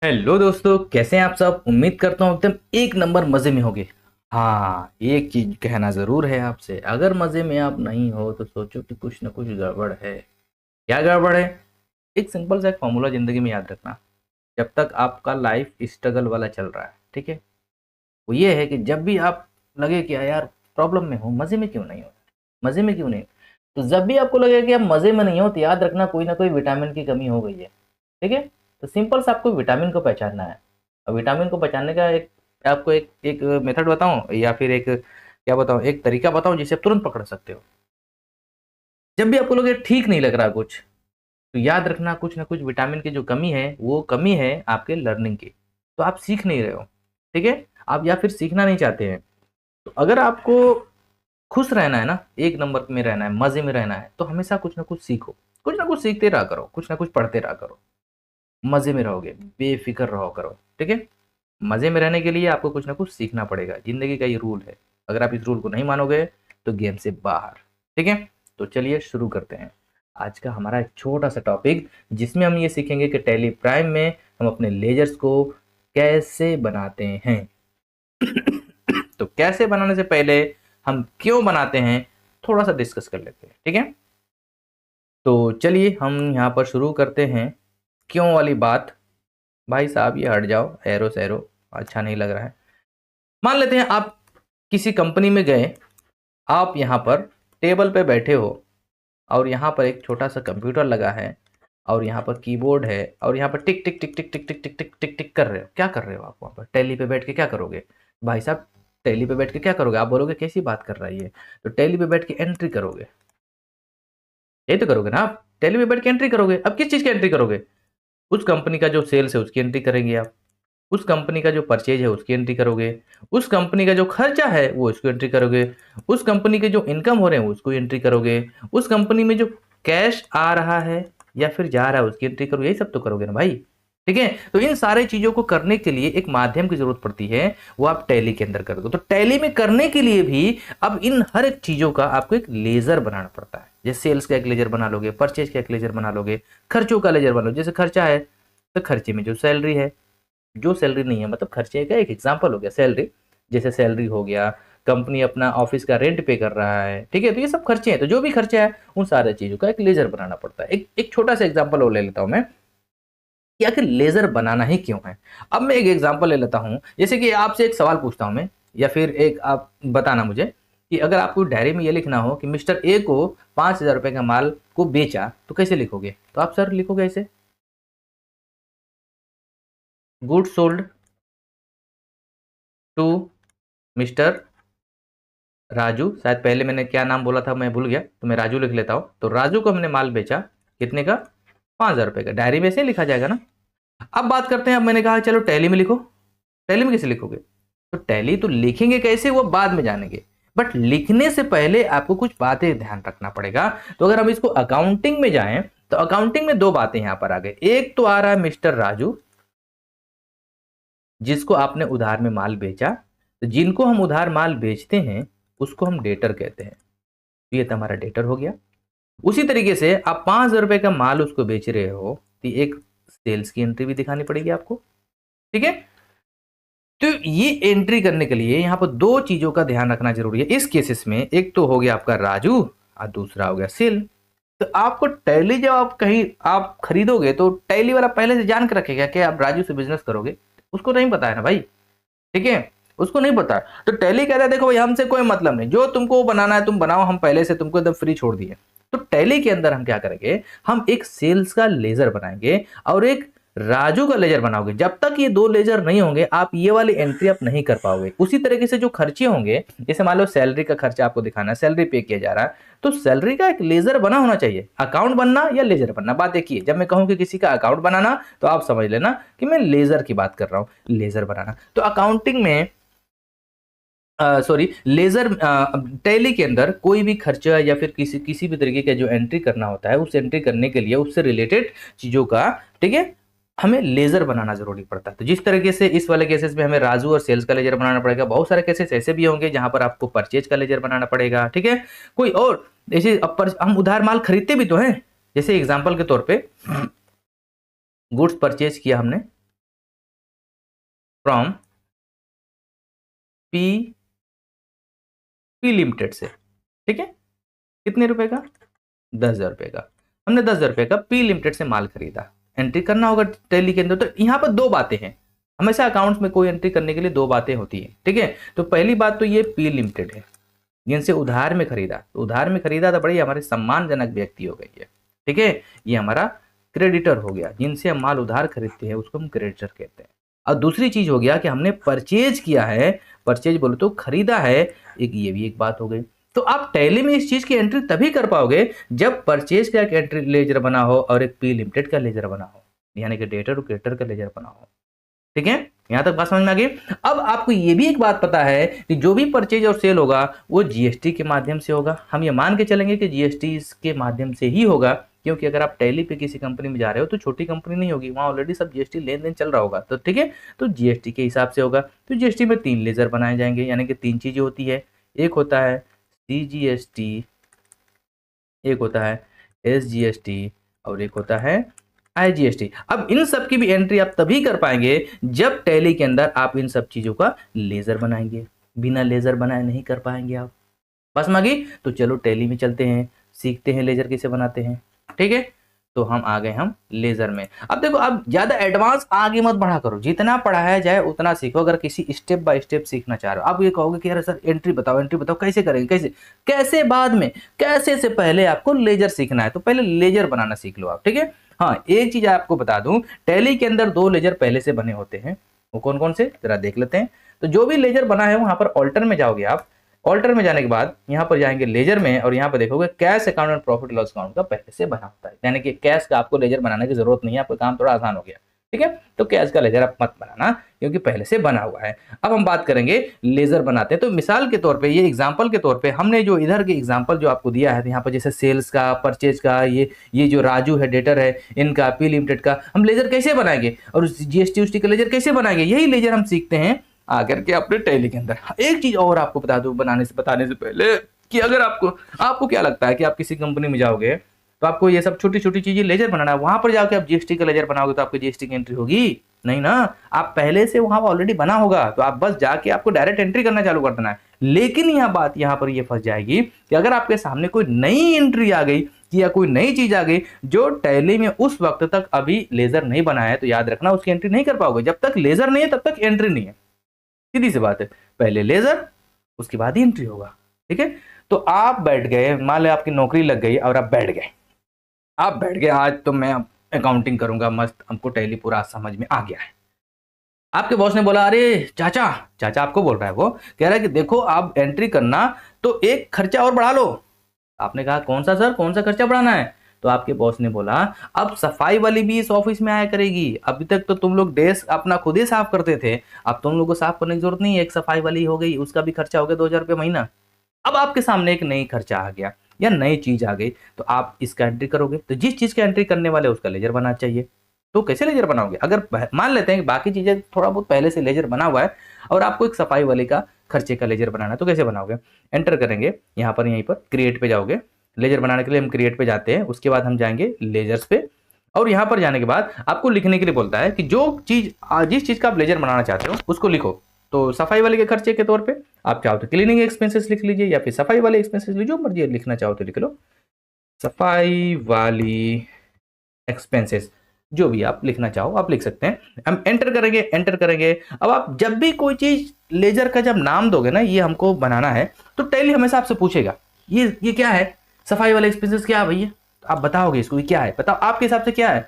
Hello दोस्तों, कैसे हैं आप सब। उम्मीद करता हूँ एकदम एक नंबर मजे में होगे। हाँ, एक चीज कहना जरूर है आपसे, अगर मजे में आप नहीं हो तो सोचो कि कुछ ना कुछ गड़बड़ है। क्या गड़बड़ है? एक सिंपल सा एक फॉर्मूला जिंदगी में याद रखना। जब तक आपका लाइफ स्ट्रगल वाला चल रहा है, ठीक है, वो ये है कि जब भी आप लगे कि यार प्रॉब्लम में हो, मजे में क्यों नहीं हो, मजे में क्यों नहीं, तो जब भी आपको लगे कि आप मजे में नहीं हो तो याद रखना कोई ना कोई विटामिन की कमी हो गई है। ठीक है। तो सिंपल सा आपको विटामिन को पहचानना है। और विटामिन को पहचानने का एक आपको एक एक मेथड बताऊं या फिर एक क्या बताऊं, एक तरीका बताऊं जिसे आप तुरंत पकड़ सकते हो। जब भी आपको लगे ठीक नहीं लग रहा कुछ, तो याद रखना कुछ ना कुछ विटामिन की जो कमी है वो कमी है आपके लर्निंग की। तो आप सीख नहीं रहे हो। ठीक है। आप या फिर सीखना नहीं चाहते हैं। तो अगर आपको खुश रहना है ना, एक नंबर में रहना है, मजे में रहना है, तो हमेशा कुछ ना कुछ सीखो। कुछ ना कुछ सीखते रहा करो, कुछ ना कुछ पढ़ते रहा करो। मजे में रहोगे, बेफिक्र रहो करो। ठीक है। मजे में रहने के लिए आपको कुछ ना कुछ सीखना पड़ेगा, जिंदगी का ये रूल है। अगर आप इस रूल को नहीं मानोगे तो गेम से बाहर। ठीक है। तो चलिए शुरू करते हैं आज का हमारा एक छोटा सा टॉपिक, जिसमें हम ये सीखेंगे कि टैली प्राइम में हम अपने लेजर्स को कैसे बनाते हैं। तो कैसे बनाने से पहले हम क्यों बनाते हैं, थोड़ा सा डिस्कस कर लेते हैं। ठीक है। तो चलिए हम यहाँ पर शुरू करते हैं क्यों वाली बात। भाई साहब ये हट जाओ, एरो सैरो अच्छा नहीं लग रहा है। मान लेते हैं आप किसी कंपनी में गए, आप यहाँ पर टेबल पे बैठे हो और यहाँ पर एक छोटा सा कंप्यूटर लगा है और यहाँ पर कीबोर्ड है और यहाँ पर टिक टिक टिक टिक टिक टिक टिक टिक टिक टिक कर रहे हो। क्या कर रहे हो आप वहाँ पर टैली पे बैठ के, क्या करोगे? भाई साहब टैली पे बैठ के क्या करोगे? आप बोलोगे कैसी बात कर रहा है ये। तो टैली पे बैठ के एंट्री करोगे। यही तो करोगे ना आप, टैली पे बैठ के एंट्री करोगे। अब किस चीज़ की एंट्री करोगे? उस कंपनी का जो सेल्स है उसकी एंट्री करेंगे आप। उस कंपनी का जो परचेज है उसकी एंट्री करोगे। उस कंपनी का जो खर्चा है वो इसको एंट्री करोगे। उस कंपनी के जो इनकम हो रहे हैं उसको एंट्री करोगे। उस कंपनी में जो कैश आ रहा है या फिर जा रहा है उसकी एंट्री करोगे। यही सब तो करोगे ना भाई। ठीक है। तो इन सारे चीजों को करने के लिए एक माध्यम की जरूरत पड़ती है, वो आप टैली के अंदर करोगे। तो टैली में करने के लिए भी अब इन हर एक चीजों का आपको एक लेजर बनाना पड़ता है। जैसे सेल्स का एक लेजर बना लोगे, परचेज का एक लेजर बना लोगे, खर्चों का लेजर बना लोगे। जैसे खर्चा है तो खर्चे में जो सैलरी है, जो सैलरी नहीं है मतलब खर्चे का एक एग्जांपल हो गया सैलरी। जैसे सैलरी हो गया, कंपनी अपना ऑफिस का रेंट पे कर रहा है, ठीक है, तो ये सब खर्चे हैं। तो जो भी खर्चा है उन सारे चीजों का एक लेजर बनाना पड़ता है। एक एक छोटा सा एग्जांपल और ले लेता हूं मैं कि आखिर लेजर बनाना ही क्यों है। अब मैं एक एग्जांपल ले लेता हूं, जैसे कि आपसे एक सवाल पूछता हूं मैं, या फिर एक आप बताना मुझे कि अगर आपको डायरी में ये लिखना हो कि मिस्टर ए को 5,000 रुपए का माल को बेचा, तो कैसे लिखोगे? तो आप सर लिखोगे ऐसे, good sold to mister Raju. शायद पहले मैंने क्या नाम बोला था मैं भूल गया, तो मैं राजू लिख लेता हूँ। तो राजू को हमने माल बेचा कितने का? 5,000 रुपए का। डायरी में से लिखा जाएगा ना। अब बात करते हैं, अब मैंने कहा चलो टैली में लिखो। टैली में कैसे लिखोगे? तो टैली तो लिखेंगे कैसे वो बाद में जानेंगे, बट लिखने से पहले आपको कुछ बातें ध्यान रखना पड़ेगा। तो अगर हम इसको अकाउंटिंग में जाएं, तो अकाउंटिंग में दो बातें यहां पर आ गई। एक तो आ रहा है मिस्टर राजू, जिसको आपने उधार में माल बेचा। तो जिनको हम उधार माल बेचते हैं उसको हम डेटर कहते हैं। तो ये तो हमारा डेटर हो गया। उसी तरीके से आप 5,000 रुपए का माल उसको बेच रहे हो, तो एक सेल्स की एंट्री भी दिखानी पड़ेगी आपको। ठीक है। तो ये एंट्री करने के लिए यहां पर दो चीजों का ध्यान रखना जरूरी है इस केसेस में। एक तो हो गया आपका राजू और दूसरा हो गया सेल। तो आपको टैली जब आप कहीं आप खरीदोगे तो टैली वाला पहले से जान के रखेगा कि आप राजू से बिजनेस करोगे। उसको नहीं पता है ना भाई। ठीक है। उसको नहीं पता। तो टैली कहता है देखो भाई हमसे कोई मतलब नहीं, जो तुमको बनाना है तुम बनाओ, हम पहले से तुमको एकदम फ्री छोड़ दिए। तो टैली के अंदर हम क्या करेंगे, हम एक सेल्स का लेजर बनाएंगे और एक राजू का लेजर बनाओगे। जब तक ये दो लेजर नहीं होंगे आप ये वाली एंट्री आप नहीं कर पाओगे। उसी तरीके से जो खर्चे होंगे, जैसे मान लो सैलरी का खर्चा आपको दिखाना है, सैलरी पे किया जा रहा है, तो सैलरी का एक लेजर बना होना चाहिए। अकाउंट बनना या लेजर बनना बात एक ही है। जब मैं कहूं कि किसी का अकाउंट बनाना तो आप समझ लेना कि मैं लेजर की बात कर रहा हूं। लेजर बनाना तो अकाउंटिंग में सॉरी लेजर टैली के अंदर कोई भी खर्चा या फिर किसी किसी भी तरीके का जो एंट्री करना होता है, उस एंट्री करने के लिए उससे रिलेटेड चीजों का, ठीक है, हमें लेजर बनाना जरूरी पड़ता है। तो जिस तरीके से इस वाले केसेस में हमें राजू और सेल्स का लेजर बनाना पड़ेगा, बहुत सारे केसेस ऐसे भी होंगे जहां पर आपको परचेज का लेजर बनाना पड़ेगा। ठीक है। कोई और जैसे हम उधार माल खरीदते भी तो हैं। जैसे एग्जाम्पल के तौर पे गुड्स परचेज किया हमने, फ्रॉम पी लिमिटेड से, ठीक है। कितने रुपए का? 10,000 रुपए का। हमने 10,000 रुपए का पी लिमिटेड से माल खरीदा, एंट्री करना होगा टैली के अंदर। तो यहाँ पर दो बातें हैं, हमेशा अकाउंट्स में कोई एंट्री करने के लिए दो बातें होती है, ठीक है। तो पहली बात तो ये पी लिमिटेड है, जिनसे उधार में खरीदा, तो उधार में खरीदा तो बड़ी हमारे सम्मानजनक व्यक्ति हो गई है, ठीक है। ये हमारा क्रेडिटर हो गया, जिनसे हम माल उधार खरीदते हैं उसको हम क्रेडिटर कहते हैं। और दूसरी चीज हो गया कि हमने परचेज किया है, परचेज बोलो तो खरीदा है, एक ये भी एक बात हो गई। तो आप टैली में इस चीज की एंट्री तभी कर पाओगे जब परचेज का एक एंट्री लेजर बना हो और एक पी लिमिटेड का लेजर बना हो, यानी कि डेटर और क्रेडिटर का लेजर बना हो, ठीक है। यहां तक बात समझ में आ गई। अब आपको ये भी एक बात पता है कि जो भी परचेज और सेल होगा वो जीएसटी के माध्यम से होगा। हम ये मान के चलेंगे कि जीएसटी के माध्यम से ही होगा, क्योंकि अगर आप टैली पे किसी कंपनी में जा रहे हो तो छोटी कंपनी नहीं होगी, वहां ऑलरेडी सब जीएसटी लेन देन चल रहा होगा, तो ठीक है। तो जीएसटी के हिसाब से होगा। तो जीएसटी में 3 लेजर बनाए जाएंगे, यानी कि 3 चीजें होती है। एक होता है सीजीएसटी, एक होता है एसजीएसटी और एक होता है आईजीएसटी। अब इन सब की भी एंट्री आप तभी कर पाएंगे जब टैली के अंदर आप इन सब चीजों का लेजर बनाएंगे, बिना लेजर बनाए नहीं कर पाएंगे आप। बस मांगी। तो चलो टैली में चलते हैं, सीखते हैं लेजर कैसे बनाते हैं, ठीक है। तो हम आ गए हम लेजर में। अब देखो, अब ज्यादा एडवांस आगे मत बढ़ा करो, जितना पढ़ाया जाए उतना सीखो। अगर किसी स्टेप बाय स्टेप सीखना चाह रहे हो, आप ये कहोगे कि यार सर एंट्री बताओ कैसे करेंगे, कैसे बाद में, कैसे से पहले आपको लेजर सीखना है, तो पहले लेजर बनाना सीख लो आप, ठीक है। हाँ, एक चीज आपको बता दूं, टैली के अंदर 2 लेजर पहले से बने होते हैं। वो कौन कौन से जरा देख लेते हैं। तो जो भी लेजर बना है वहां पर ऑल्टर में जाओगे आप, ऑल्टर में जाने के बाद यहाँ पर जाएंगे लेजर में, और यहाँ पर देखोगे कैश अकाउंट और प्रॉफिट लॉस अकाउंट का पहले से बना होता है, यानी कि कैश का आपको लेजर बनाने की जरूरत नहीं है, आपका काम थोड़ा आसान हो गया, ठीक है। तो कैश का लेजर आप मत बनाना, क्योंकि पहले से बना हुआ है। अब हम बात करेंगे लेजर बनाते हैं। तो मिसाल के तौर पे, ये एग्जांपल के तौर पे हमने जो इधर के एग्जांपल जो आपको दिया है, यहाँ पर जैसे सेल्स का, परचेज का, ये जो राजू है डेटर है, इनका पी लिमिटेड का हम लेजर कैसे बनाएंगे, और जीएसटी उस्टी का लेजर कैसे बनाएंगे, यही लेजर हम सीखते हैं आकर के अपने टैली के अंदर। एक चीज और आपको बता दूं बताने से पहले, कि अगर आपको क्या लगता है कि आप किसी कंपनी में जाओगे तो आपको ये सब छोटी छोटी चीजें लेजर बनाना है, वहां पर जाके आप जीएसटी का लेजर बनाओगे तो आपकी जीएसटी की एंट्री होगी नहीं ना। आप पहले से वहां ऑलरेडी बना होगा, तो आप बस जाके आपको डायरेक्ट एंट्री करना चालू कर देना है। लेकिन यह बात यहाँ पर फंस जाएगी कि अगर आपके सामने कोई नई एंट्री आ गई या कोई नई चीज आ गई जो टैली में उस वक्त तक अभी लेजर नहीं बनाया है, तो याद रखना उसकी एंट्री नहीं कर पाओगे। जब तक लेजर नहीं है तब तक एंट्री नहीं है, सीधी सी बात है। पहले लेजर, उसके बाद ही एंट्री होगा, ठीक है। तो आप बैठ गए, मान लो आपकी नौकरी लग गई और आप बैठ गए, आज तो मैं अकाउंटिंग करूंगा मस्त, हमको टैली पूरा समझ में आ गया है। आपके बॉस ने बोला, अरे चाचा आपको बोल रहा है, वो कह रहा है कि देखो आप एंट्री करना तो एक खर्चा और बढ़ा लो। आपने कहा कौन सा सर, कौन सा खर्चा बढ़ाना है? तो आपके बॉस ने बोला, अब सफाई वाली भी इस ऑफिस में आया करेगी। अभी तक तो तुम लोग डेस्क अपना खुद ही साफ करते थे, अब तुम लोग को साफ करने की जरूरत नहीं है, एक सफाई वाली हो गई, उसका भी खर्चा हो गया 2,000 रुपये महीना। अब आपके सामने एक नई खर्चा आ गया या नई चीज आ गई, तो आप इसका एंट्री करोगे। तो जिस चीज का एंट्री करने वाले उसका लेजर बनाना चाहिए। तो कैसे लेजर बनाओगे? अगर मान लेते हैं कि बाकी चीजें थोड़ा बहुत पहले से लेजर बना हुआ है और आपको एक सफाई वाले का खर्चे का लेजर बनाना है, तो कैसे बनाओगे? एंटर करेंगे यहाँ पर, यहीं पर क्रिएट पे जाओगे। लेजर बनाने के लिए हम क्रिएट पे जाते हैं, उसके बाद हम जाएंगे लेजर्स पे, और यहाँ पर जाने के बाद आपको लिखने के लिए बोलता है कि जिस चीज का आप लेजर बनाना चाहते हो उसको लिखो। तो सफाई वाले के खर्चे के तौर पे आप चाहो तो क्लीनिंग एक्सपेंसेस लिख लीजिए, या फिर सफाई वाले एक्सपेंसेस लीजिए, जो मर्जी लिखना चाहो तो लिख लो, सफाई वाली एक्सपेंसेस, जो भी आप लिखना चाहो आप लिख सकते हैं। हम एंटर करेंगे। अब आप जब भी कोई चीज लेजर का जब नाम दोगे ना, ये हमको बनाना है, तो टैली हमेशा आपसे पूछेगा ये क्या है, सफाई वाले एक्सपेंसेस क्या है भैया? आप बताओगे इसको, ये क्या है, बताओ आपके हिसाब से क्या है।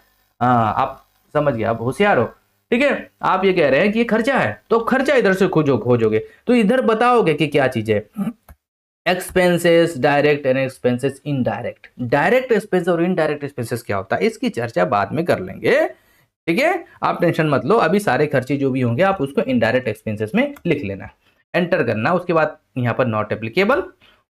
हाँ, आप समझ गए, आप होशियार हो, ठीक है। आप ये कह रहे हैं कि ये खर्चा है, तो खर्चा इधर से खोजोगे, तो इधर बताओगे कि क्या चीज है। Expenses direct and expenses indirect. Direct expense और इनडायरेक्ट एक्सपेंसेस क्या होता है, इसकी चर्चा बाद में कर लेंगे, ठीक है। आप टेंशन मत लो, अभी सारे खर्चे जो भी होंगे आप उसको इनडायरेक्ट एक्सपेंसेस में लिख लेना, एंटर करना। उसके बाद यहाँ पर नॉट एप्लीकेबल,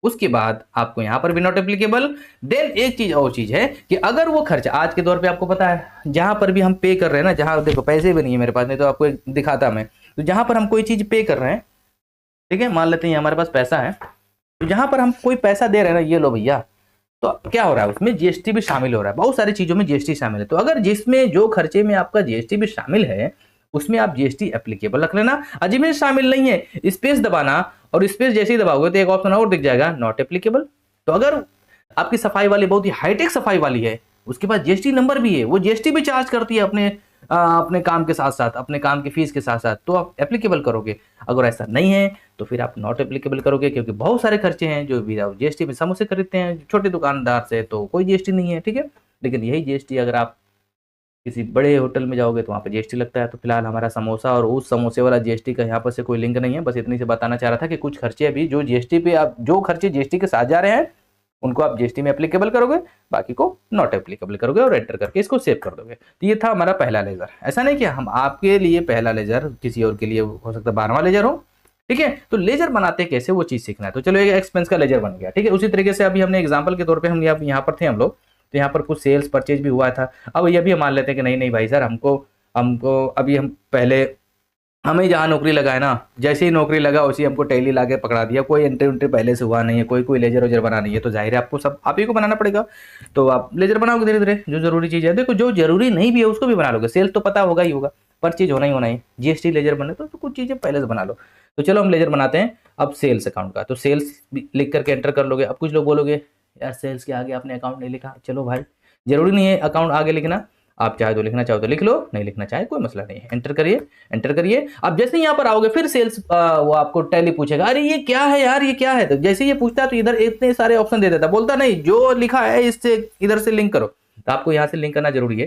उसके बाद आपको यहाँ पर भी नॉट एप्लीकेबल। देन एक चीज और चीज है कि अगर वो खर्चा आज के दौर पे आपको पता है, जहां पर भी हम पे कर रहे हैं ना, जहां देखो पैसे भी नहीं है मेरे पास, नहीं तो आपको दिखाता मैं, तो जहां पर हम कोई चीज पे कर रहे हैं, ठीक है, मान लेते हैं हमारे पास पैसा है, तो जहां पर हम कोई पैसा दे रहे हैं ना, ये लो भैया, तो क्या हो रहा है उसमें जीएसटी भी शामिल हो रहा है, बहुत सारी चीजों में जीएसटी शामिल है। तो अगर जिसमें जो खर्चे में आपका जीएसटी भी शामिल है उसमें आप जीएसटी एप्लीकेबल रख लेना। अजीब शामिल नहीं है, स्पेस दबाना और स्पेस जैसे ही दबाओगे तो एक ऑप्शन और दिख जाएगा नॉट एप्लीकेबल। तो अगर आपकी सफाई वाली बहुत ही हाईटेक सफाई वाली है, उसके पास जीएसटी नंबर भी है, वो जीएसटी भी चार्ज करती है अपने काम के साथ साथ, अपने काम की फीस के साथ साथ, तो आप एप्लीकेबल करोगे। अगर ऐसा नहीं है तो फिर आप नॉट एप्लीकेबल करोगे, क्योंकि बहुत सारे खर्चे हैं जो विदाउट जीएसटी में समोसे खरीदते हैं छोटे दुकानदार से, तो कोई जीएसटी नहीं है, ठीक है। लेकिन यही जीएसटी अगर आप किसी बड़े होटल में जाओगे तो वहाँ पे जीएसटी लगता है। तो फिलहाल हमारा समोसा और उस समोसे वाला जीएसटी का यहाँ पर से कोई लिंक नहीं है, बस इतनी से बताना चाह रहा था कि कुछ खर्चे अभी जो जीएसटी पे आप जो खर्चे जीएसटी के साथ जा रहे हैं उनको आप जीएसटी में एप्लीकेबल करोगे, बाकी को नॉट एप्लीकेबल करोगे और एंटर करके इसको सेव कर दोगे। तो ये था हमारा पहला लेजर। ऐसा नहीं कि हम आपके लिए पहला लेजर किसी और के लिए हो सकता है 12वां लेजर हो, ठीक है। तो लेजर बनाते कैसे वो चीज सीखना है। तो चलो एक एक्सपेंस का लेजर बन गया, ठीक है। उसी तरीके से अभी हमने एग्जाम्पल के तौर पर हम यहाँ पर थे हम लोग, तो यहाँ पर कुछ सेल्स परचेज भी हुआ था। अब ये भी हम मान लेते हैं कि नहीं नहीं भाई सर, हमको हमको अभी हम पहले हमें जहाँ नौकरी लगा है ना, जैसे ही नौकरी लगा उसी हमको टैली ला के पकड़ा दिया, कोई एंट्री उंट्री पहले से हुआ नहीं है, कोई लेजर वेजर बना नहीं है, तो जाहिर है आपको सब आप ही को बनाना पड़ेगा। तो आप लेजर बनाओगे धीरे धीरे, जो जरूरी चीज़ है। देखो जो जरूरी नहीं भी है उसको भी बना लोगे, सेल्स तो पता होगा ही होगा, परचेज होना ही होना है, जीएसटी लेजर बने तो कुछ चीज़ें पहले से बना लो। तो चलो हम लेजर बनाते हैं अब सेल्स अकाउंट का। तो सेल्स लिख करके एंटर कर लोगे। अब कुछ लोग बोलोगे यार सेल्स के आगे आपने अकाउंट नहीं लिखा। चलो भाई जरूरी नहीं है अकाउंट आगे लिखना, आप चाहे तो लिखना चाहो तो लिख लो, नहीं लिखना चाहे कोई मसला नहीं है। एंटर करिए, एंटर करिए। अब जैसे ही यहाँ पर आओगे फिर सेल्स वो आपको टैली पूछेगा, अरे ये क्या है यार, ये क्या है। तो जैसे ये पूछता है तो इधर इतने सारे ऑप्शन दे देता, बोलता नहीं जो लिखा है इससे इधर से लिंक करो। तो आपको यहाँ से लिंक करना जरूरी है।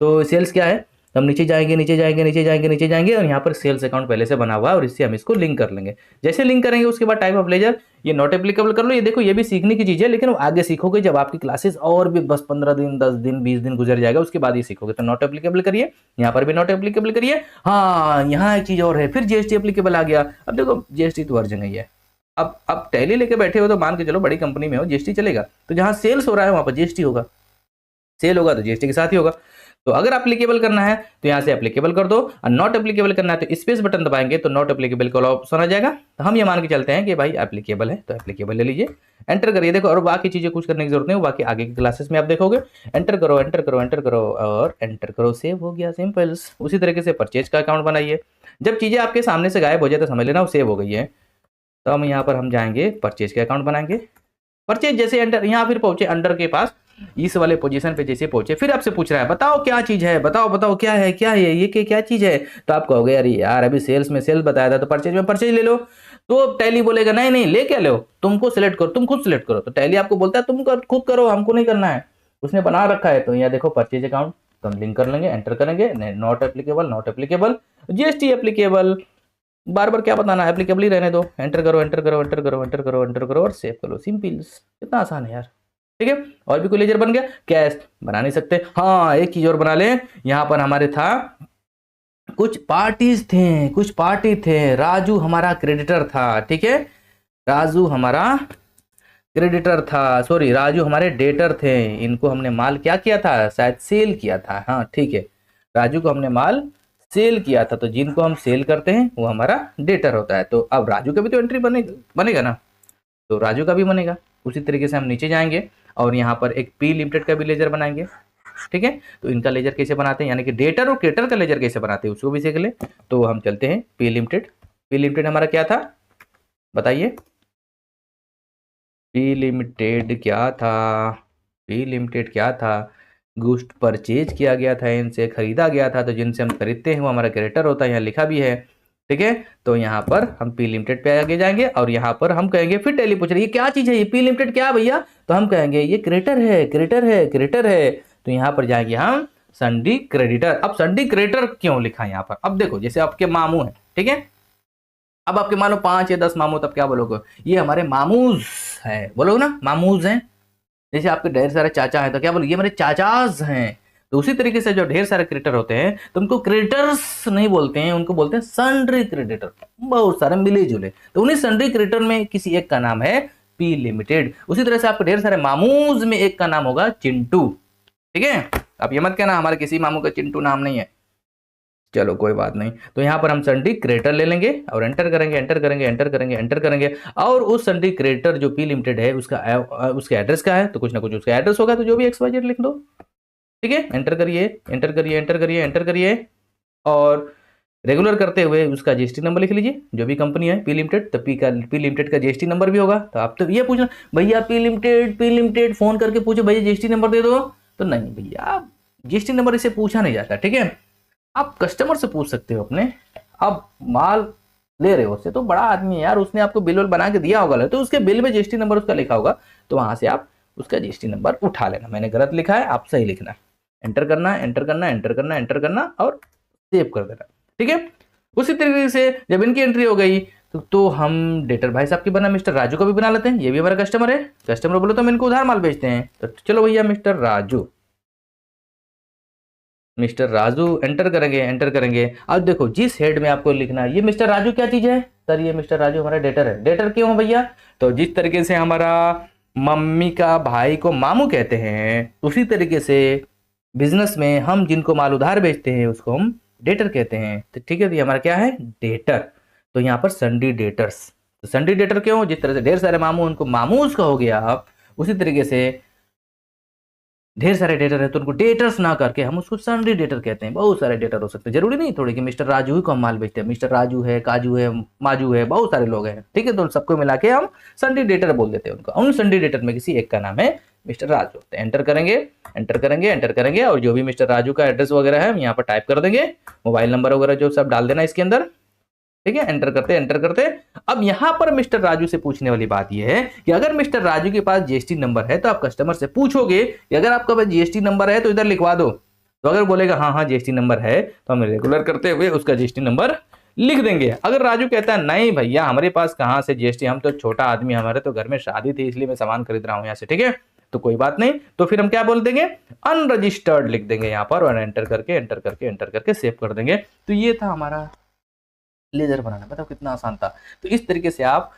तो सेल्स क्या है, हम नीचे जाएंगे नीचे जाएंगे नीचे जाएंगे नीचे जाएंगे और यहाँ पर सेल्स अकाउंट पहले से बना हुआ है और इससे हम इसको लिंक कर लेंगे। जैसे लिंक करेंगे उसके बाद टाइप ऑफ लेजर ये नॉट एप्लीकेबल कर लो। ये देखो ये भी सीखने की चीज है, लेकिन आगे सीखोगे जब आपकी क्लासेस और भी बस 15 दिन 10 दिन 20 दिन गुजर जाएगा उसके बाद ही सीखोगे। तो नॉट एप्लीकेबल करिए, यहाँ पर भी नॉट एप्लीकेबल करिए। हाँ यहाँ एक चीज और है, फिर जीएसटी एप्लीकेबल आ गया। अब देखो जीएसटी तो हर जगह ही है। अब टैली लेके बैठे हो तो मान के चलो बड़ी कंपनी में हो जीएसटी चलेगा, तो जहां सेल्स हो रहा है वहां पर जीएसटी होगा, सेल होगा तो जीएसटी के साथ ही होगा। तो अगर एप्लीकेबल करना है तो यहां से एप्लीकेबल कर दो, और नॉट एप्लीकेबल करना है तो स्पेस बटन दबाएंगे तो नॉट एप्लीकेबल का ऑप्शन आ जाएगा। तो हम ये मान के चलते हैं कि भाई एप्लीकेबल है तो एप्लीकेबल ले लीजिए, एंटर करिए। देखो और बाकी चीजें कुछ करने की जरूरत नहीं, बाकी आगे की क्लासेस में आप देखोगे। एंटर करो एंटर करो एंटर करो और एंटर करो, सेव हो गया, सिंपल्स। उसी तरीके से परचेज का अकाउंट बनाइए। जब चीजें आपके सामने से गायब हो जाए तो समझ लेना वो सेव हो गई है। तो हम यहाँ पर हम जाएंगे परचेज के अकाउंट बनाएंगे। परचेज जैसे एंटर यहाँ फिर पहुंचे अंडर के पास, इस वाले पोजीशन पे जैसे पहुंचे फिर आपसे पूछ रहा है बताओ क्या चीज है, बताओ बताओ क्या है क्या है ये क्या चीज है। तो आप कहोगे अरे यार अभी सेल्स में सेल्स बताया था तो परचेज में परचेज ले लो। तो टैली बोलेगा नहीं नहीं ले क्या लो, तुमको सिलेक्ट करो, तुम खुद सिलेक्ट करो। तो टैली आपको बोलता है तुम खुद करो, हमको नहीं करना है, उसने बना रखा है। तो यहाँ देखो परचेज अकाउंट, तो हम लिंक कर लेंगे, एंटर करेंगे, not applicable not applicable, GST applicable, बार बार क्या बताना, एप्लीकेबल ही रहने दो। एंटर करो एंटर करो एंटर करो एंटर करो एंटर करो और सेव करो, सिंपल। कितना आसान है यार, ठीक है। और भी कोई लेजर बन गया, कैश बना नहीं सकते। हाँ एक चीज और बना ले, यहाँ पर हमारे था कुछ पार्टीज थे, कुछ पार्टी थे। राजू हमारा क्रेडिटर था, ठीक है, राजू हमारा क्रेडिटर था, सॉरी राजू हमारे डेटर थे। इनको हमने माल क्या किया था, शायद सेल किया था। हाँ ठीक है, राजू को हमने माल सेल किया था, तो जिनको हम सेल करते हैं वो हमारा डेटर होता है। तो अब राजू का भी तो एंट्री बनेगा ना, तो राजू का भी बनेगा। उसी तरीके से हम नीचे जाएंगे और यहाँ पर एक पी लिमिटेड का भी लेजर बनाएंगे, ठीक है। तो इनका लेजर कैसे बनाते हैं, यानी कि डेटर और क्रेडिटर का लेजर कैसे बनाते हैं उसको भी सीख ले। तो हम चलते हैं पी लिमिटेड। पी लिमिटेड हमारा क्या था बताइए, पी लिमिटेड क्या था, पी लिमिटेड क्या था, गुड्स परचेज किया गया था, इनसे खरीदा गया था, तो जिनसे हम खरीदते हैं वो हमारा क्रेडिटर होता है, यहाँ लिखा भी है, ठीक है। तो यहाँ पर हम पी लिमिटेड पे आगे जाएंगे और यहाँ पर हम कहेंगे, फिर टैली पूछ रही है ये क्या चीज है, ये पी लिमिटेड क्या भैया, तो हम कहेंगे ये क्रेडिटर है क्रेडिटर है क्रेडिटर है। तो यहाँ पर जाएंगे हम संडी क्रेडिटर। अब संडी क्रेडिटर क्यों लिखा है यहाँ पर, अब देखो जैसे आपके मामू है, ठीक है, अब आपके मान लो 5 या 10 मामू, तब क्या बोलोगे, ये हमारे मामूज है, बोलोगे ना मामूज हैं। जैसे आपके ढेर सारे चाचा हैं तो क्या बोलो, ये मेरे चाचाज हैं। तो उसी तरीके से जो ढेर सारे क्रेडिटर होते हैं तो उनको क्रेडिटर्स नहीं बोलते हैं, उनको बोलते हैं सन्ड्री क्रेडिटर, बहुत सारे मिले जुले। तो उन्हीं सन्ड्री क्रेडिटर में किसी एक का नाम है पी लिमिटेड। उसी तरह से आपके ढेर सारे मामूज में एक का नाम होगा चिंटू, ठीक है। आप ये मत कहना हमारे किसी मामू का चिंटू नाम नहीं है, चलो कोई बात नहीं। तो यहाँ पर हम संडी क्रेडिटर ले लेंगे और एंटर करेंगे एंटर करेंगे एंटर करेंगे एंटर करेंगे। और उस संडी क्रेडिटर जो पी लिमिटेड है उसके एड्रेस का है, तो कुछ ना कुछ उसका एड्रेस होगा, तो जो भी XYZ लिख दो, ठीक है। एंटर करिए एंटर करिए एंटर करिए एंटर करिए और रेगुलर करते हुए उसका जीएसटी नंबर लिख लीजिए, जो भी कंपनी है पी लिमिटेड, तो पी लिमिटेड का जीएसटी नंबर भी होगा। तो आप तो ये पूछना भैया पी लिमिटेड फोन करके पूछो भैया जीएसटी नंबर दे दो, तो नहीं भैया जीएसटी नंबर इसे पूछा नहीं जाता, ठीक है। आप कस्टमर से पूछ सकते हो अपने, आप माल ले रहे हो उससे, तो बड़ा आदमी है यार, उसने आपको बिल बना के दिया होगा, तो उसके बिल में जीएसटी नंबर उसका लिखा होगा, तो वहां से आप उसका जीएसटी नंबर उठा लेना। मैंने गलत लिखा है, आप सही लिखना, एंटर करना एंटर करना एंटर करना एंटर करना और सेव कर देना, ठीक है। उसी तरीके से जब इनकी एंट्री हो गई तो हम डेटर भाई साहब की बना मिस्टर राजू को भी बना लेते हैं, ये भी हमारा कस्टमर है। कस्टमर बोलो तो हम इनको उधार माल बेचते हैं, तो चलो भैया mister Raju, mister Raju enter करेंगे एंटर करेंगे। अब देखो जिस हेड में आपको लिखना है, ये मिस्टर राजू क्या चीज है सर, ये मिस्टर राजू हमारा डेटर है। डेटर क्यों भैया, तो जिस तरीके से हमारा मम्मी का भाई को मामू कहते हैं, उसी तरीके से बिजनेस में हम जिनको माल उधार बेचते हैं उसको हम डेटर कहते हैं, तो ठीक है। तो ये हमारा क्या है, डेटर। तो यहाँ पर संडी डेटर्स, तो संडी डेटर क्यों, जिस तरह से ढेर सारे मामू उनको मामूस कहोगे आप, उसी तरीके से ढेर सारे डेटर है तो उनको डेटर्स ना करके हम उसको संडी डेटर कहते हैं। बहुत सारे डेटर हो सकते हैं, जरूरी नहीं थोड़ी कि मिस्टर राजू ही को हम माल बेचते हैं, मिस्टर राजू है, काजू है, माजू है, बहुत सारे लोग हैं, ठीक है। तो उन सबको मिला के हम संडी डेटर बोल देते हैं उनको। उन संडी डेटर में किसी एक का नाम है मिस्टर राजू। तो एंटर करेंगे एंटर करेंगे एंटर करेंगे, और जो भी मिस्टर राजू का एड्रेस वगैरह है हम यहाँ पर टाइप कर देंगे, मोबाइल नंबर वगैरह जो सब डाल देना इसके अंदर, ठीक है। एंटर करते एंटर करते। अब यहां पर मिस्टर राजू से पूछने वाली बात यह है कि अगर मिस्टर राजू के पास जीएसटी नंबर है तो आप कस्टमर से पूछोगे कि अगर आपका पास जीएसटी नंबर है तो इधर लिखवा दो, तो अगर बोलेगा हाँ हाँ जीएसटी नंबर है, तो हम रेगुलर करते हुए उसका जीएसटी नंबर लिख देंगे। अगर राजू कहता है नहीं भैया हमारे पास कहां से जीएसटी, हम तो छोटा आदमी, हमारे तो घर में शादी थी इसलिए मैं सामान खरीद रहा हूं यहाँ से, ठीक है, तो कोई बात नहीं, तो फिर हम क्या बोल देंगे, अनरजिस्टर्ड लिख देंगे यहाँ पर, और एंटर करके एंटर करके एंटर करके सेव कर देंगे। तो ये था हमारा लेजर बनाना, बताओ कितना आसान था। तो इस तरीके से आप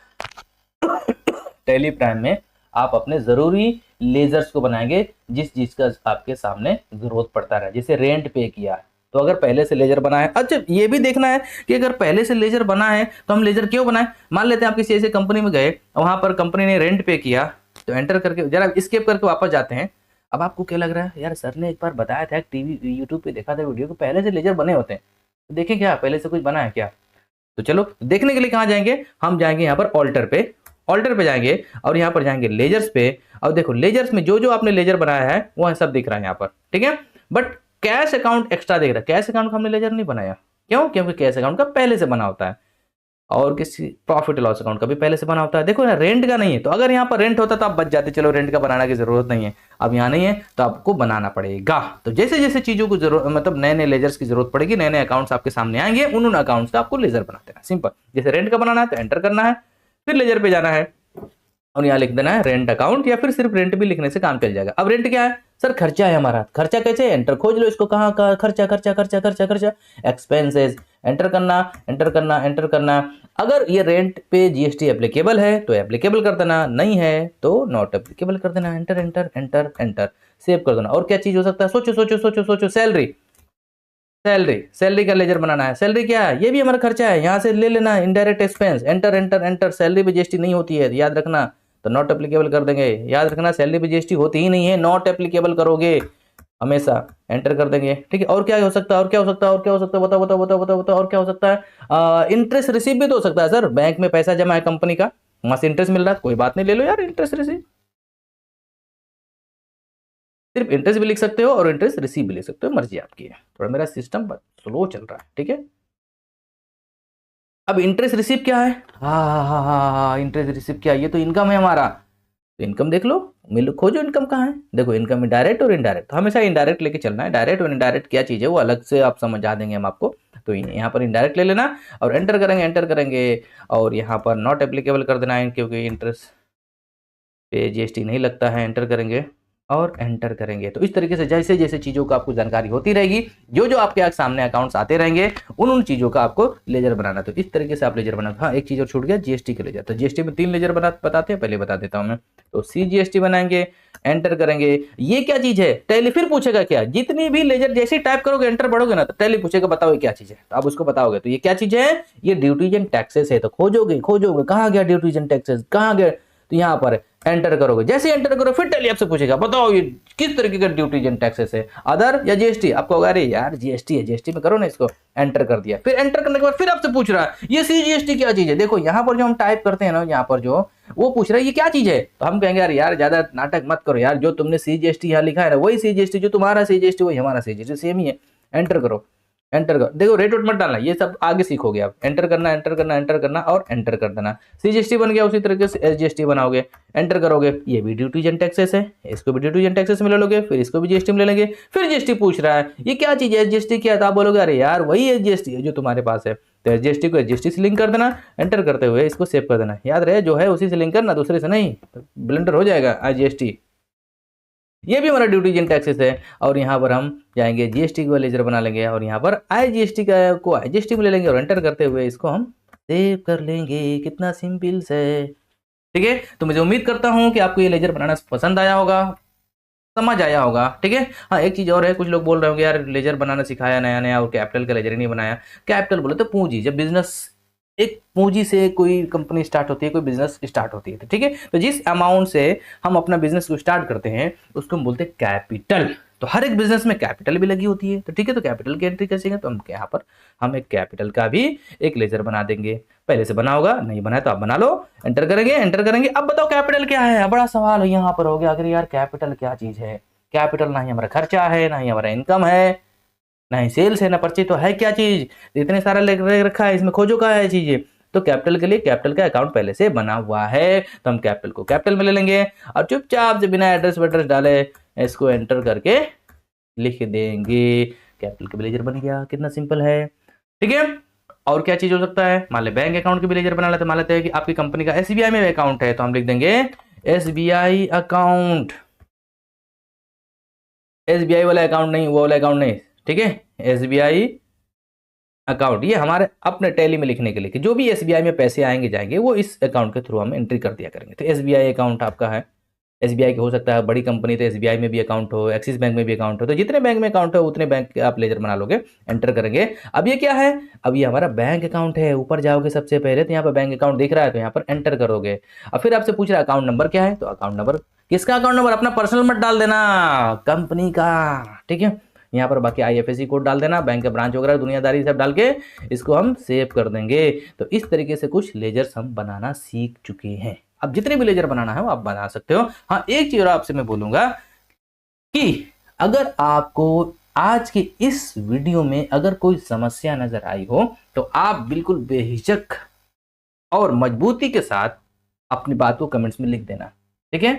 टैली प्राइम में आप अपने जरूरी लेजर्स को बनाएंगे जिस चीज का आपके सामने जरूरत पड़ता है। जैसे रेंट पे किया, तो अगर पहले से लेजर बना है, अच्छा ये भी देखना है कि अगर पहले से लेजर बना है तो हम लेजर क्यों बनाए। मान लेते हैं आप किसी ऐसे कंपनी में गए, वहां पर कंपनी ने रेंट पे किया, तो एंटर करके जरा स्केप करके वापस जाते हैं। अब आपको क्या लग रहा है, यार सर ने एक बार बताया था, टीवी यूट्यूब पे देखा था वीडियो को, पहले से लेजर बने होते हैं, तो देखें क्या पहले से कुछ बना है क्या। तो चलो देखने के लिए कहां जाएंगे, हम जाएंगे यहाँ पर ऑल्टर पे, ऑल्टर पे जाएंगे और यहाँ पर जाएंगे लेजर्स पे। और देखो लेजर्स में जो जो आपने लेजर बनाया है वो सब दिख रहा है यहाँ पर, ठीक है। बट कैश अकाउंट एक्स्ट्रा दिख रहा है, कैश अकाउंट का हमने लेजर नहीं बनाया, क्यों, क्योंकि कैश अकाउंट का पहले से बना होता है, और किसी प्रॉफिट लॉस अकाउंट का भी पहले से बना होता है। देखो ना रेंट का नहीं है, तो अगर यहाँ पर रेंट होता तो आप बच जाते, चलो रेंट का बनाने की जरूरत नहीं है, अब यहाँ नहीं है तो आपको बनाना पड़ेगा। तो जैसे जैसे चीजों को जरूरत, मतलब नए नए लेजर्स की जरूरत पड़ेगी, नए नए अकाउंट्स आपके सामने आएंगे, उन अकाउंट्स का आपको लेजर बना देना, सिंपल। जैसे रेंट का बनाना है तो एंटर करना है, फिर लेजर पे जाना है और यहाँ लिख देना है रेंट अकाउंट, या फिर सिर्फ रेंट भी लिखने से काम चल जाएगा। अब रेंट क्या है सर, खर्चा है हमारा, खर्चा कैसे, एंटर खोज लो इसको, कहाँ का खर्चा, खर्चा खर्चा खर्चा खर्चा एक्सपेंसेस, एंटर करना एंटर करना एंटर करना। अगर ये रेंट पे जीएसटी एप्लीकेबल है तो एप्लीकेबल कर देना, नहीं है तो नॉट एप्लीकेबल कर देना, enter enter enter enter save कर देना। और क्या चीज हो सकता है, सोचो सोचो सोचो सोचो, सैलरी, सैलरी, सैलरी का लेजर बनाना है। सैलरी क्या है, ये भी हमारा खर्चा है, यहाँ से ले लेना indirect expense, enter enter enter. Salary पे जीएसटी नहीं होती है याद रखना, तो नॉट एप्लीकेबल कर देंगे, याद रखना सैलरी पे जीएसटी होती ही नहीं है, नॉट एप्लीकेबल करोगे हमेशा, एंटर कर देंगे, ठीक है। और क्या हो सकता है, और क्या हो सकता है, और क्या हो सकता है, बताओ बताओ बताओ बताओ बताओ, और क्या हो सकता है, इंटरेस्ट रिसीव भी तो हो सकता है सर, बैंक में पैसा जमा है कंपनी का, वहां से इंटरेस्ट मिल रहा है, कोई बात नहीं ले लो यार इंटरेस्ट रिसीव, सिर्फ इंटरेस्ट भी लिख सकते हो और इंटरेस्ट रिसीव भी लिख सकते हो, मर्जी आपकी है। थोड़ा मेरा सिस्टम स्लो चल रहा है, ठीक है। अब इंटरेस्ट रिसीव क्या है, हाँ हाँ हाँ हाँ, इंटरेस्ट रिसीव क्या है, ये तो इनकम है हमारा, तो इनकम देख लो, मिल खोजो इनकम कहाँ है। देखो इनकम डायरेक्ट और इनडायरेक्ट, तो हमेशा इनडायरेक्ट लेके चलना है, डायरेक्ट और इनडायरेक्ट क्या चीज़ है वो अलग से आप समझा देंगे हम आपको। तो यहाँ पर इनडायरेक्ट ले लेना और एंटर करेंगे एंटर करेंगे, और यहाँ पर नॉट एप्लीकेबल कर देना है क्योंकि इंटरेस्ट पे जीएसटी नहीं लगता है, एंटर करेंगे और एंटर करेंगे। तो इस तरीके से जैसे जैसे चीज़ों का आपको जानकारी होती रहेगी, जो जो आपके सामने अकाउंट्स आते रहेंगे, उन चीज़ों का आपको लेजर बनाना। तो इस तरीके से आप लेजर बनाते। हाँ एक चीज़ और छूट गया, जीएसटी के लेजर। तो जीएसटी में 3 लेजर बताते हैं, पहले बता देता हूँ मैं। तो CGST बनाएंगे, एंटर करेंगे। ये क्या चीज़ है, टैली फिर पूछेगा क्या, जितनी भी लेजर जैसे टाइप करोगे एंटर पढ़ोगे ना, तो टैली पूछेगा बताओ ये क्या चीज़ है, तो आप उसको बताओगे। तो ये क्या चीज़ है, ये ड्यूटीज एंड टैक्सेस है। तो खोजोगे खोजोगे कहाँ गया ड्यूटीज एंड टैक्सेस, कहाँ गया, तो यहाँ पर एंटर करोगे, जैसे एंटर करो फिर टैली आपसे पूछेगा बताओ ये किस तरीके का ड्यूटीज एंड टैक्सेस है, अदर या जीएसटी। आपको होगा अरे यार जीएसटी है, जीएसटी में करो ना, इसको एंटर कर दिया। फिर एंटर करने के बाद फिर आपसे पूछ रहा है ये सीजीएसटी क्या चीज है। देखो यहाँ पर जो हम टाइप करते हैं ना, यहाँ पर जो वो पूछ रहा है ये क्या चीज है, तो हम कहेंगे यार यार ज्यादा नाटक मत करो यार, जो तुमने सीजीएसटी यहाँ लिखा है ना वही सीजीएसटी, जो तुम्हारा सीजीएसटी वही हमारा सीजीएसटी, सेम ही है। एंटर करो, एंटर कर, देखो रेट वोट मत डालना, ये सब आगे सीखोगे आप। एंटर करना, एंटर करना, एंटर करना और एंटर कर देना। सीजीएसटी बन गया, उसी तरीके से एसजीएसटी बनाओगे, एंटर करोगे, ये भी ड्यूटीज एंड टैक्सेस है, इसको भी ड्यूटीज एंड टैक्सेस में ले लोगे, फिर इसको भी जीएसटी में ले लेंगे। फिर जीएसटी पूछ रहा है ये क्या चीज है, एसजीएसटी क्या है, तो आप बोलोगे अरे यार वही एसजीएसटी है जो तुम्हारे पास है, तो एसजीएसटी को एसजीएसटी से लिंक कर देना, एंटर करते हुए इसको सेव कर देना। याद रहे जो है उसी से लिंक करना, दूसरे से नहीं, ब्लेंडर हो जाएगा आईजीएसटी। ये भी हमारा ड्यूटीज एंड टैक्सेस है। और यहाँ पर हम जाएंगे जीएसटी को लेजर बना लेंगे और यहाँ पर आईजीएसटी का को आईजीएसटी में ले लेंगे और एंटर करते हुए इसको हम सेव कर लेंगे। कितना सिंपल है, ठीक है। तो मुझे उम्मीद करता हूँ कि आपको ये लेजर बनाना पसंद आया होगा, समझ आया होगा, ठीक है। हाँ एक चीज और है, कुछ लोग बोल रहे होंगे यार लेजर बनाना सिखाया नया नया और कैपिटल का लेजर ही नहीं बनाया। कैपिटल बोले तो पूंजी, जब बिजनेस एक पूंजी से कोई कंपनी स्टार्ट होती है, कोई बिजनेस स्टार्ट होती है, तो ठीक है। तो जिस अमाउंट से हम अपना बिजनेस को स्टार्ट करते हैं उसको हम बोलते हैं कैपिटल। तो हर एक बिजनेस में कैपिटल भी लगी होती है, तो ठीक है। तो कैपिटल की एंट्री कैसे, तो हम यहाँ पर हम एक कैपिटल का भी एक लेजर बना देंगे। पहले से बना होगा, नहीं बनाया तो आप बना लो, एंटर करेंगे, एंटर करेंगे। अब बताओ कैपिटल क्या है, बड़ा सवाल यहाँ पर हो गया, अगर यार कैपिटल क्या चीज है। कैपिटल ना ही हमारा खर्चा है, ना ही हमारा इनकम है, ना ही सेल्स है, ना परचेज, तो है क्या चीज, इतने सारा ले रखा है, इसमें खोजो क्या है चीजें। तो कैपिटल के लिए कैपिटल का अकाउंट पहले से बना हुआ है, तो हम कैपिटल को कैपिटल में ले लेंगे और चुपचाप से बिना एड्रेस वेड्रेस डाले इसको एंटर करके लिख देंगे। कैपिटल का लेजर बन गया, कितना सिंपल है, ठीक है। और क्या चीज हो सकता है, मान ले बैंक अकाउंट के भी लेजर बना लेते हैं। मान लेते हैं कि आपकी कंपनी का एसबीआई में अकाउंट है, तो हम लिख देंगे एसबीआई अकाउंट। एसबीआई वाला अकाउंट नहीं, वो वाला अकाउंट नहीं, ठीक है। एसबीआई अकाउंट ये हमारे अपने टैली में लिखने के लिए कि जो भी एसबीआई में पैसे आएंगे जाएंगे वो इस अकाउंट के थ्रू हम एंट्री कर दिया करेंगे। तो एसबीआई अकाउंट आपका है, एसबीआई का हो सकता है, बड़ी कंपनी तो एसबीआई में भी अकाउंट हो, एक्सिस बैंक में भी अकाउंट हो, तो जितने बैंक में अकाउंट है उतने बैंक के आप लेजर बना लोगे, एंटर करेंगे। अब ये क्या है, अब ये हमारा बैंक अकाउंट है। ऊपर जाओगे सबसे पहले तो यहाँ पर बैंक अकाउंट दिख रहा है, तो यहाँ पर एंटर करोगे। अब फिर आपसे पूछ रहा है अकाउंट नंबर क्या है, तो अकाउंट नंबर किसका अकाउंट नंबर, अपना पर्सनल मत डाल देना, कंपनी का, ठीक है। यहाँ पर बाकी आईएफएससी कोड डाल देना, बैंक का ब्रांच वगैरह दुनियादारी सब डाल के इसको हम सेव कर देंगे। तो इस तरीके से कुछ लेजर्स हम बनाना सीख चुके हैं। अब जितने भी लेजर बनाना है वो आप बना सकते हो। हाँ एक चीज और आपसे मैं बोलूंगा कि अगर आपको आज के इस वीडियो में अगर कोई समस्या नजर आई हो तो आप बिल्कुल बेहिचक और मजबूती के साथ अपनी बात को कमेंट्स में लिख देना, ठीक है।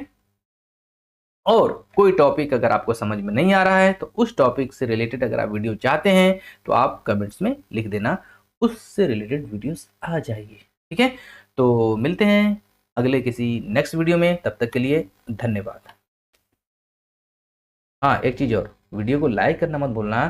और कोई टॉपिक अगर आपको समझ में नहीं आ रहा है तो उस टॉपिक से रिलेटेड अगर आप वीडियो चाहते हैं तो आप कमेंट्स में लिख देना, उससे रिलेटेड वीडियोस आ जाएगी, ठीक है। तो मिलते हैं अगले किसी नेक्स्ट वीडियो में, तब तक के लिए धन्यवाद। हाँ एक चीज़ और, वीडियो को लाइक करना मत भूलना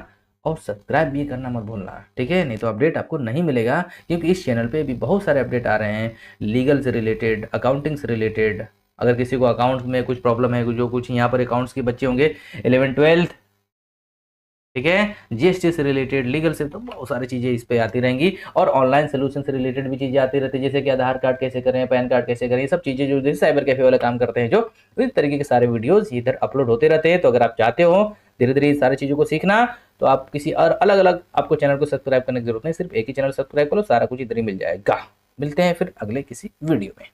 और सब्सक्राइब भी करना मत भूलना, ठीक है। नहीं तो अपडेट आपको नहीं मिलेगा, क्योंकि इस चैनल पे भी बहुत सारे अपडेट आ रहे हैं लीगल से रिलेटेड, अकाउंटिंग से रिलेटेड। अगर किसी को अकाउंट में कुछ प्रॉब्लम है, जो कुछ यहाँ पर अकाउंट्स के बच्चे होंगे 11th 12th, ठीक है, जीएसटी से रिलेटेड, लीगल से, तो बहुत सारी चीज़ें इस पे आती रहेंगी। और ऑनलाइन सोल्यूशन से रिलेटेड भी चीज़ें आती रहती है, जैसे कि आधार कार्ड कैसे करें, पैन कार्ड कैसे करें, ये सब चीज़ें जो जैसे साइबर कैफे वाले काम करते हैं, जो इस तरीके के सारे वीडियोस इधर अपलोड होते रहते हैं। तो अगर आप चाहते हो धीरे धीरे सारी चीज़ों को सीखना, तो आप किसी और अलग अलग आपको चैनल को सब्सक्राइब करने की जरूरत नहीं, सिर्फ एक ही चैनल सब्सक्राइब करो, सारा कुछ इधर ही मिल जाएगा। मिलते हैं फिर अगले किसी वीडियो में।